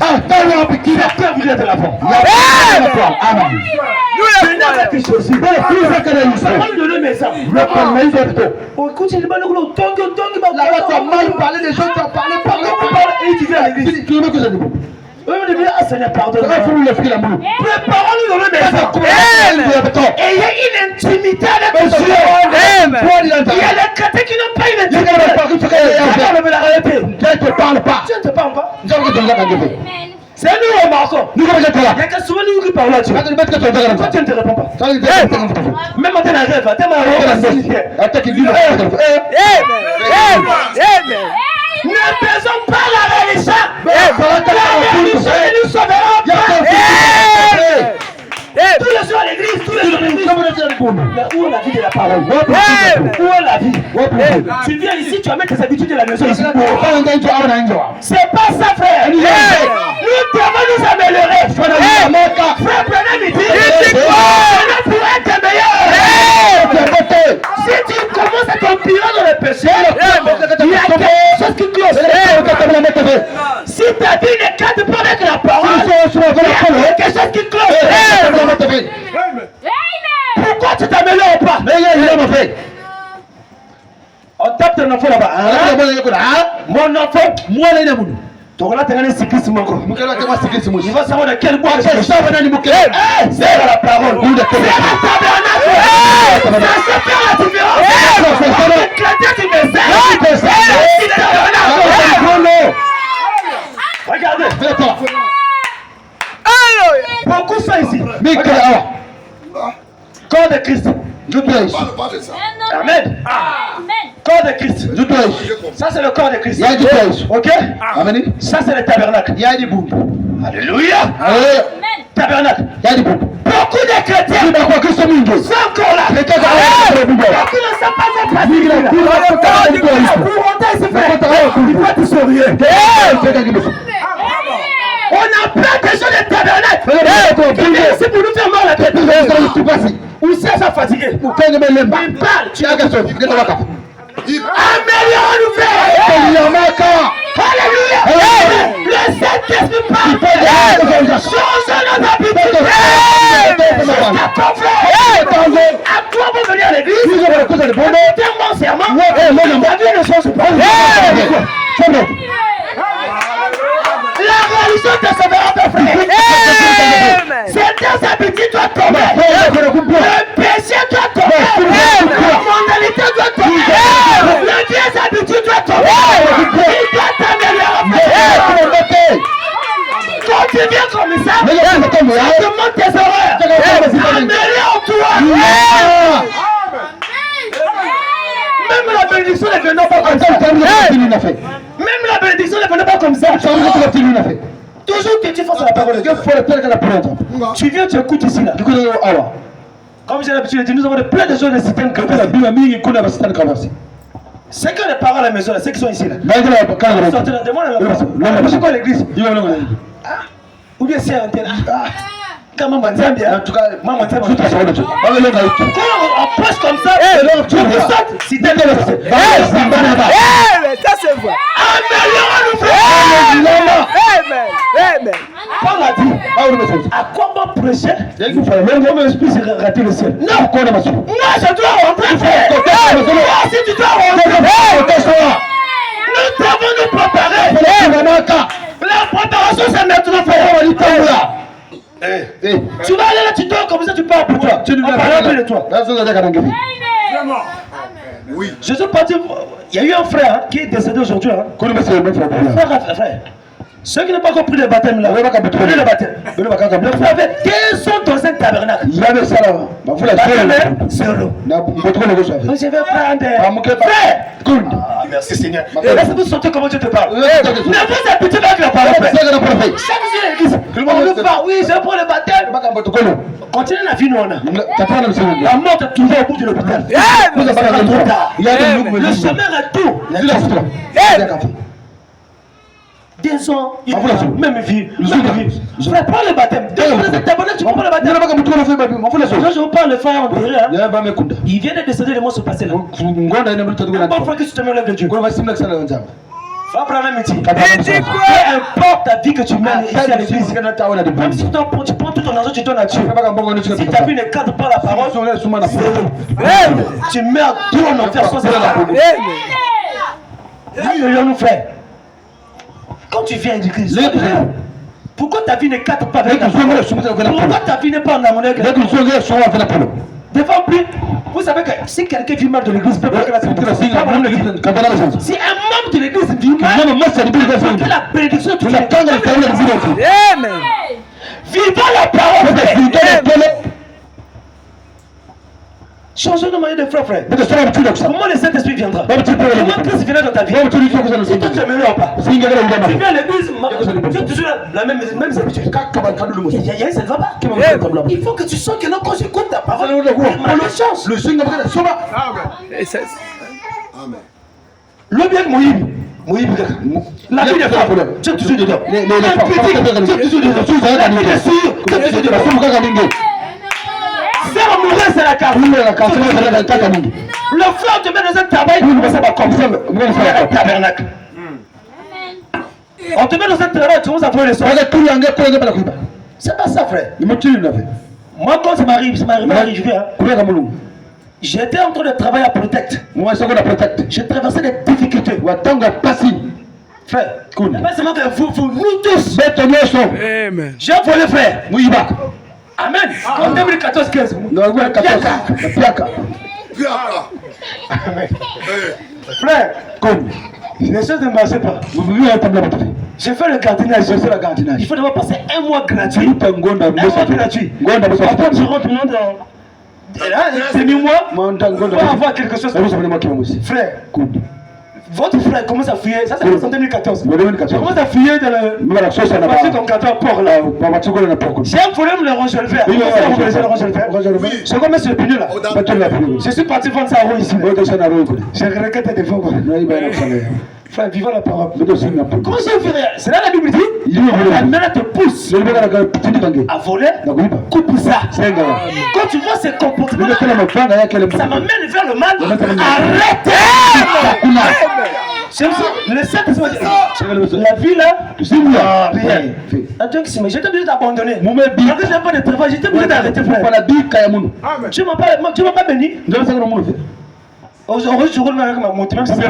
Qui a peur vous êtes de l'avant. Amen. Écoute, il va nous mal parler des gens, tu as parlé, et tu viens à l'église. Seigneur, pardonne-moi. Préparons-nous dans le maison. Ayez une intimité avec Dieu. Il y a des chrétiens qui n'ont pas une intimité. Dieu ne te parle pas. Dieu ne te parle pas. C'est nous remarquons. Il y a que souvent nous qui parlons à Dieu. Toi, tu ne te réponds pas. Même quand tu as un rêve, tu ne faisons pas la religion. Nous sauverons. Tous les jours à l'église, tous les jours à l'église. Mais où est la vie de la parole? Où est la vie? Tu viens ici, tu amènes tes habitudes de la maison ici. C'est pas ça, frère. Nous devons nous améliorer. Frère, prenez midi. Pour être meilleur. Si tu commences à t'empirer dans le péché, il y a quelque chose qui cloche. Si ta vie ne cadre pas avec la parole, il y a quelque chose qui cloche. Pourquoi tu t'améliores pas? On tape ton enfant là-bas. Mon enfant, moi là, tu vas te cyclisme. Il va savoir de quel bois c'est la parole. C'est la tabernacle. Ça fait la différence. Regardez. Beaucoup ça ici. Corps de Christ. Amen. Corps de Christ. Ça c'est le corps de Christ. Ok? Amen. Ça c'est le tabernacle. Alléluia. Tabernacle. Beaucoup de chrétiens sont encore là. Beaucoup ne savent pas être pratiqués. Il faut te sourire. On a plein de gens de tabernacle. C'est pour nous faire mal à la tête. Ou si elles sont fatiguées. Il parle. Améliorons-nous, frère. Alléluia. Le Saint-Esprit parle. Changeons nos habitudes. À quoi vous venez à l'église? Tellement serment. La vie ne change pas. La religion te sauvera, ton frère. Certaines habitudes doivent tomber. Le péché doit tomber. La mondalité doit tomber. Les vieilles habitudes doivent tomber. Il doit t'améliorer. Quand tu viens comme ça, ça demande tes horreurs. Améliore-toi. Même la bénédiction ne venant pas comme ça. Même la bénédiction ne venait pas comme ça. Toujours que tu fasses la parole de Dieu. Tu viens, tu écoutes ici là. Comme j'ai l'habitude de dire, nous avons plein de gens de système comme ça. C'est que les parents à la maison, ceux qui sont ici là. Sortez là, demande c'est quoi l'église? Ou bien c'est un tel. Comment on t'aime bien? En tout cas, maman t'aime bien. Quand on passe comme ça, tu sautes. Si t'es là, ça c'est vrai. Améliorons-nous, frère. Paul a dit, à quoi bon prêcher? Même mon esprit s'est raté le ciel. Non, je dois rentrer, frère. Si tu dois rentrer, nous devons nous préparer. La préparation, c'est maintenant, frère. Tu vas aller là, tu dors comme ça, tu pars pour toi. Tu ne vas pas de toi. Oui. Je suis parti. Il y a eu un frère qui est décédé aujourd'hui. Frère. Ceux qui n'ont pas compris le baptême là, prenez le baptême. Le frère avait 2 ans dans un tabernacle. Il y avait ça là. Zéro. Je vais prendre. Frère. Merci Seigneur. Laissez-vous sentir comment Dieu te parle. Ne vous habituez pas avec la parole. Chaque jour à l'église. On nous parle. Oui, je prends le baptême. Continuez la vie, nous on a. La mort est toujours au bout de l'hôpital. Le chemin est tout. 2 ans, même vie. Je vais prendre le baptême. Tu prends le baptême. Quand je vous parle, le frère en derrière, il vient de décéder, les mots se passer là. Parfois que tu te mets l'œuvre de Dieu. Va prendre un métier. Peu importe ta vie que tu mènes ici à l'église, même si tu prends tout ton argent, tu donnes à Dieu. Si ta vie ne cadre pas la parole, tu meurs tout en enfer sans cela. Oui, nous frère. Quand tu viens à l'église, pourquoi ta vie ne cadre pas avec la parole? Pourquoi ta vie n'est pas en harmonie avec la parole? Devant plus, vous savez que si quelqu'un vit mal de l'église, peut pas que la si un membre de l'église vit mal, que la bénédiction tu la donnes. Vivons la parole. Changeons de manière de frère. Comment le Saint-Esprit viendra? Comment Christ viendra dans ta vie? Si toi tu ne m'aimes pas, tu viens à l'église, tu as toujours la même habitude. Ça ne va pas. Il faut que tu sens que non, quand j'écoute ta parole, ma chance. Le bien Moïb, la vie des femmes, tu es toujours dedans. Tu es toujours dedans. Faire mourir, c'est la carte. Le frère te met dans un tabernacle. On te met dans un tabernacle, tu commences à prendre les soins. C'est pas ça, frère. Moi, quand ça m'arrive, je viens. J'étais en train de travailler à Protect. J'ai traversé des difficultés. Frère, pas seulement que vous, nous tous. J'ai volé, frère. Amen. En 2014-15. Frère, les choses ne marchaient pas. J'ai fait le gardiennage. Il faut d'abord passer 1 mois gratuit. Un mois gratuit. Après, je rentre dans demi-mois pour avoir quelque chose. Frère, votre frère commence à fouiller, ça c'est en 2014. Je commence à fouiller dans le marché ton gâteau à port là. J'ai un problème le range le fer. Je commence sur le pneu là. Je suis parti vendre ça à Rouen ici. J'ai regretté des fois. Frère, vivant la parole. Comment j'ai fait? C'est là la Bible dit. La mère te pousse à voler. Coupe ça. Quand tu vois ces comportements, ça m'amène vers le mal. Arrêtez. Le Saint-Esprit, la vie là, rien. J'étais obligé d'abandonner. Je n'ai pas de travail, j'étais obligé d'arrêter, frère. Tu ne m'as pas béni. Aujourd'hui, je roule avec ma moto, même si c'est pas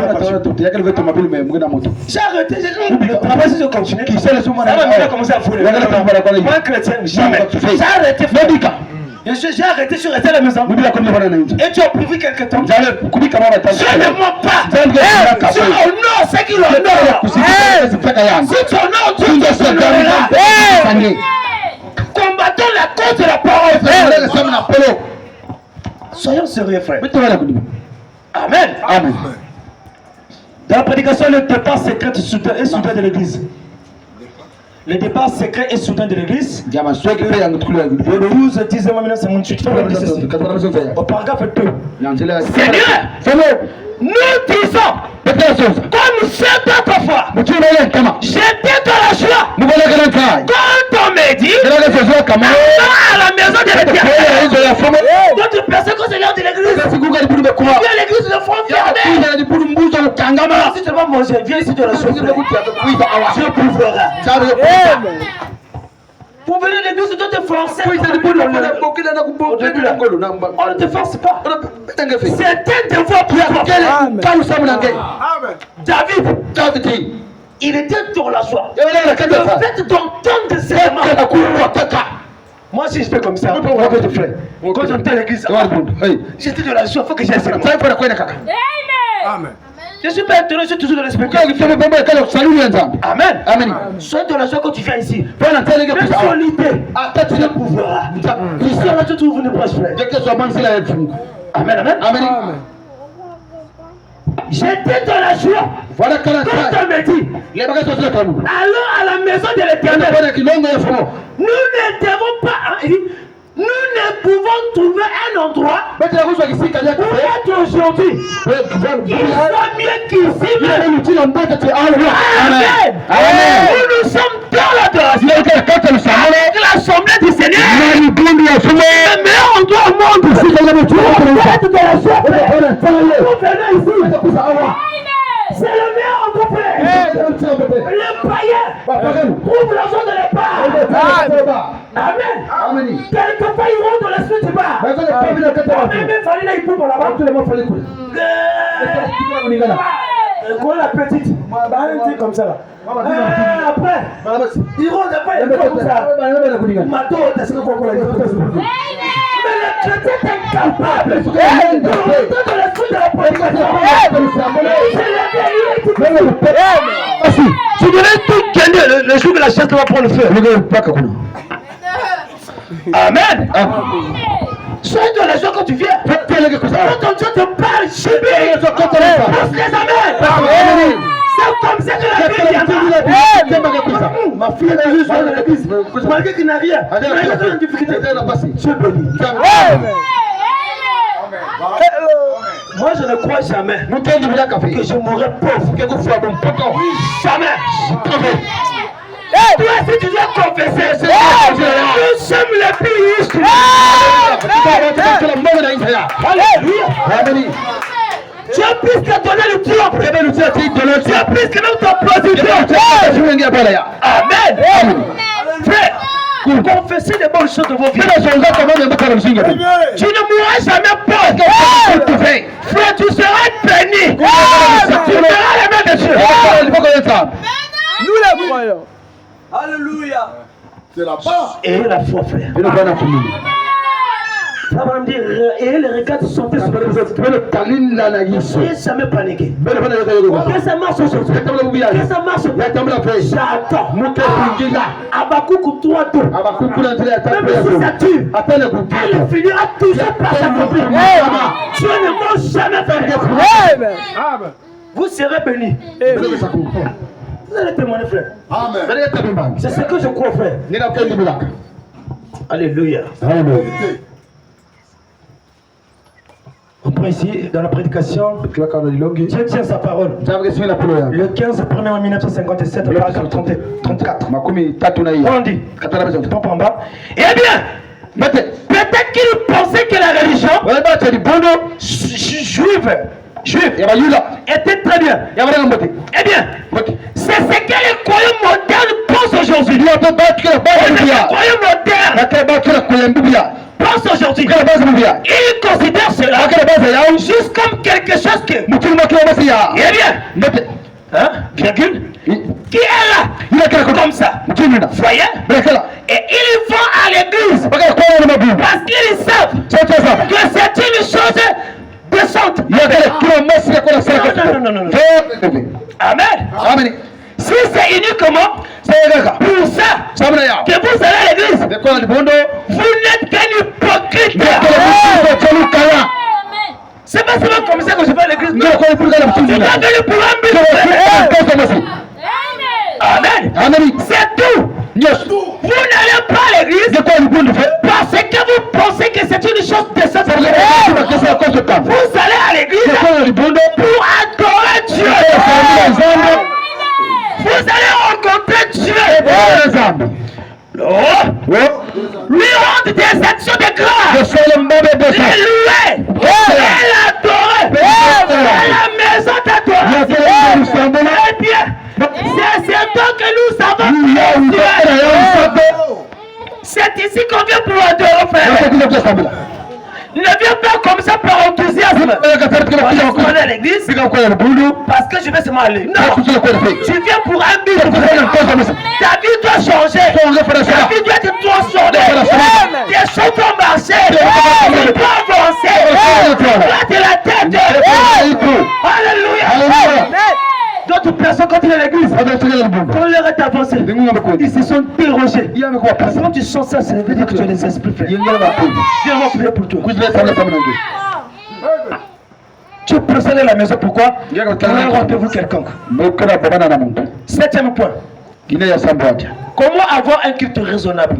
j'ai arrêté, j'ai travaillé si je continue. Ça va commencer à fouler. Moi, un chrétien, jamais. J'ai arrêté, j'ai arrêté, je suis resté à la maison. Et tu as prouvé quelque temps. Je ne mens pas. Si on honore, c'est qu'il honore. Si tu honores, tu te honoreras. Combattons la cause de la parole. Soyons sérieux, frère. Amen. Dans la prédication, le départ secret et soudain de l'église. Le départ secret et soudain de l'église. Le 12, 10, 1958. Au paragraphe 2. Seigneur, nous disons, comme cette autre fois, j'étais dans la joie. Quand on me dit, à la maison de l'Éternel, d'autres personnes quand c'est l'heure de l'église, viens à l'église de front fermé. Si tu vas manger, viens ici de la chose. Dieu prouvera. Pour venir à l'église, tu dois te forcer. On ne te force pas. C'est un devoir pour toi. David, il était dans la joie. Le fait d'entendre ces éléments. Moi, si je fais comme ça, quand j'entends l'église, j'étais de la joie, il faut que j'aille ces éléments. Amen. Je ne suis pas étonné, je suis toujours dans l'esprit. Amen. Amen. Sois dans la joie quand tu viens ici. Même solité. Tu pouvoir. Ici, on a tout ouvert une proche. Amen. Amen. Amen. J'étais dans la joie. Voilà quand on me dit, allons à la maison de l'Éternel. Nous ne devons pas. Nous ne pouvons trouver un endroit pour être aujourd'hui. Il soit mieux qu'ici. Amen. Nous sommes dans l'adoration avec l'assemblée du Seigneur. Le meilleur endroit au monde. Pour être dans la joie. Vous venez ici. C'est le meilleur endroit, frère. Les païens trouvent l'argent de l'épargne. Amen. Quelquefois ils rentrent dans l'esprit du bas. Même il fallait là, ils trouvent là-bas. Quoi la petite? Un truc comme ça là. Après, ils rentrent après, ils font comme ça. Mato, t'as ce que quoi la mais le chrétien est incapable de rentrer dans l'esprit de la prédication. Tu devrais tout gagner le jour que la chaise va prendre le feu. Amen. Sois dans la joie quand tu viens. Quand ton Dieu te parle, chébé. Passe les amens. C'est comme ça que la vie viendra. Ma fille est toujours dans l'église. Malgré qu'il n'a rien. Elle est en difficulté. Dieu béni. Moi je ne crois jamais que je mourrai pauvre. Jamais. Toi si tu dois confesser, nous sommes les plus riches. Alléluia. Tu as plus qu'à donner le triomphe. Tu as plus que même ton position. Amen. Frère, confessez les bonnes choses de vos vies. Tu ne mourras jamais pauvre. Frère, tu seras béni. Tu verras la main de Dieu. Nous les croyons. Alléluia. C'est la part. Et la foi, frère. Ça va me dire, et les regards sortaient sur les autres. Et jamais paniqué. Que ça marche aujourd'hui. Que ça marche. J'attends. Abakouk 3-2. Même si ça tue, elle finira toujours par s'accomplir. Dieu ne mange jamais faire. Vous serez bénis. Vous allez témoigner, frère. Amen. C'est ce que je crois, frère. Alléluia. On prend ici, dans la prédication, Dieu tient sa parole. Le 15 1er 1957, page 34. On dit, en bas. Eh bien, peut-être qu'il pensait que la religion juive était très bien. Eh bien, c'est ce que les croyants modernes pensent aujourd'hui. Les croyants modernes pense aujourd'hui. Il considère cela juste comme quelque chose que. Eh bien, virgule, qui est là, comme ça. Voyez? Et ils vont à l'église parce qu'ils savent que c'est une chose décente. Non. Amen. Si c'est uniquement pour ça que vous allez à l'église, vous n'êtes qu'un hypocrite. C'est pas seulement comme ça que je vais à l'église. Tu dois venir pour un but. Amen. C'est tout. Vous n'allez pas à l'église parce que vous pensez que c'est une chose décente. Vous allez à l'église pour adorer Dieu. Vous allez rencontrer Dieu. Lui rendre des actions de grâce. Les louer. Et l'adorer. Et la maison d'adoration. Eh bien, c'est donc que nous savons c'est ici qu'on vient pour adorer, frère. Ne viens pas comme ça par enthousiasme. coutume. On est à l'église parce que je vais seulement aller. Non, tu viens pour un but. Ta vie doit changer. Ta vie doit être transformée. Tes choses doivent marcher. Tu dois avancer. Toi, tu es la tête. Alléluia. D'autres personnes, quand il est à l'église, quand l'heure est avancée, ils se sont dérogés. Quand tu sens ça, ça veut dire que tu as les esprits frères. Viens, on va prier pour toi. Tu es personne à la maison, pourquoi? Pour un rendez-vous quelconque. 7e point. Comment avoir un culte raisonnable?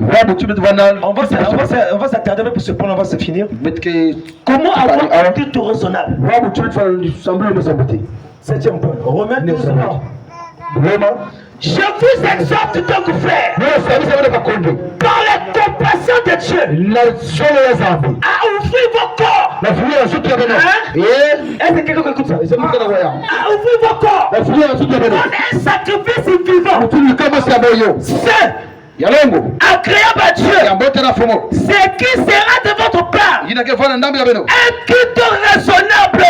On va s'attarder pour ce point, on va se finir. Comment avoir un culte raisonnable? 7e point. Romains 12. Je vous exhorte donc, frères, par la compassion de Dieu, à ouvrir vos corps. Est-ce que quelqu'un écoute ça? À ouvrir vos corps. On est un sacrifice vivant. Saint. Agréable à Dieu. C'est qui sera de votre part un culte raisonnable.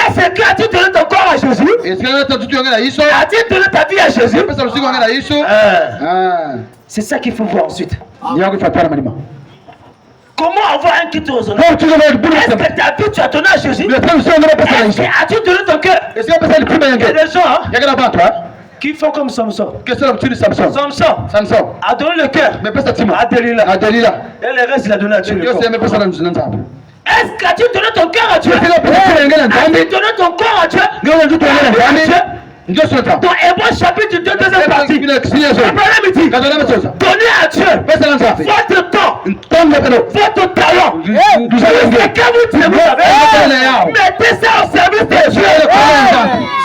Est-ce que as-tu donné ton corps à Jésus? As-tu donné ta vie à Jésus? C'est ça qu'il faut voir ensuite. Comment avoir un culte raisonnable? Est-ce que ta vie tu as donné à Jésus? As-tu donné ton cœur? Il y a des gens qui font comme Samson. Samson a donné le cœur à Delilah. Et le reste il a donné à Dieu. Est-ce que tu donnes ton cœur à Dieu? As-tu donné ton corps à Dieu? Dans Hébreux chapitre 2, deuxième partie, donner à Dieu votre temps, votre talent, ce que vous avez, mettez ça au service de Dieu.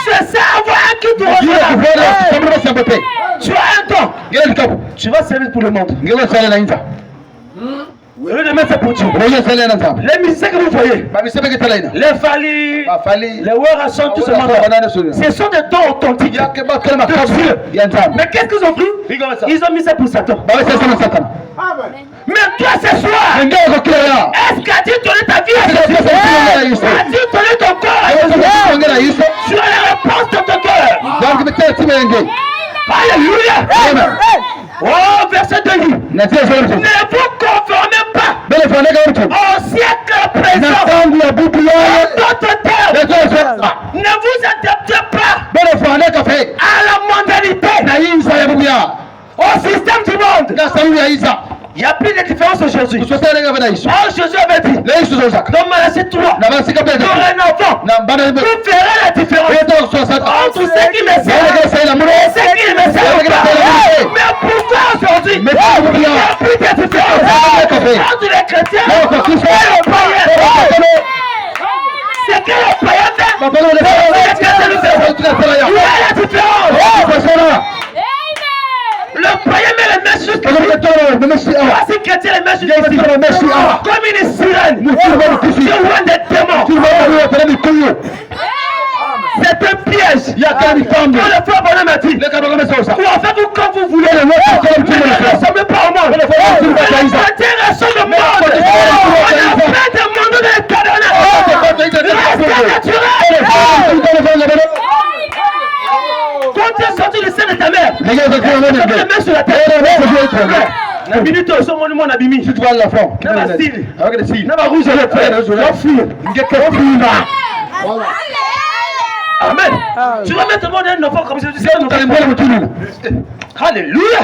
C'est ça, avoir un culte raisonnable. Tu as un temps, tu vas servir pour le monde. Au lieu de mettre ça pour Dieu. Les musiciens que vous voyez, les Fali, les Warason, tout ce monde, ce sont des dons authentiques de Dieu. Mais qu'est-ce qu'ils ont pris? Ils ont mis ça pour Satan. Mais toi ce soir, est-ce que tu as donné ta vie à Jésus? As-tu donné ton corps à Jésus? Tu as la réponse de ton cœur. Alléluia. Oh, verset 2. Ne vous conformez pas au siècle présent. D'autres termes, ne vous adaptez pas à la mondialité, au système du monde. Il n'y a plus de différence aujourd'hui. Oh, Jésus avait dit dans Malachie 3, dorénavant, vous verrez la différence entre ceux qui me servent et ceux qui ne me servent pas. Mais pourquoi aujourd'hui, il n'y a plus de différence entre les chrétiens et les païens? C'est que les païens fait, c'est que les chrétiens le font. Où est la différence? Le païen met les mains jusqu'ici. Voici chrétien les mains jusqu'ici. Comme une sirène. Sur loin des démons. C'est un piège. Quand le frère Bonhomme a dit, faites-vous comme vous voulez. Ne ressemblez pas au monde. Ne ressemblez au monde. On a fait des mondes de l'éternel. Restez naturel. Quand tu es sorti du sein de ta mère, tu mets les mains sur la tête. La minute au son monument d'Abimi. Tu vois l'enfant. N'a rouge à Amen. Tu vas mettre le monde un enfant comme ça. Alléluia.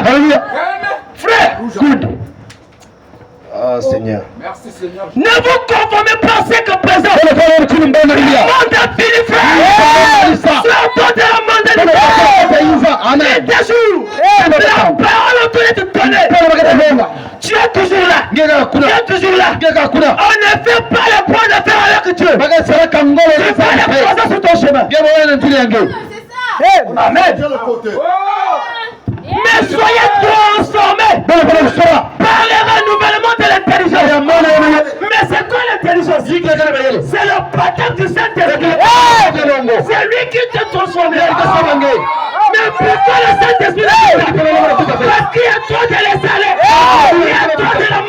Frère. Oh Seigneur. Merci Seigneur. Ne vous conformez pas à ce que présent. Le monde a fini, frère. Sortons de la mondialité. Amen. Des jours. La parole autour de ton nez. Tu es toujours là. Tu es toujours là. On ne fait pas le point de faire avec Dieu. Tu fais les choses sur ton chemin. Amen. Mais soyez transformés par le renouvellement de l'intelligence. Mais c'est quoi l'intelligence? C'est le baptême du Saint-Esprit. C'est lui qui te transforme. Mais pourquoi le Saint-Esprit? Parce qu'il y a trop de laisser aller. Il y a trop de la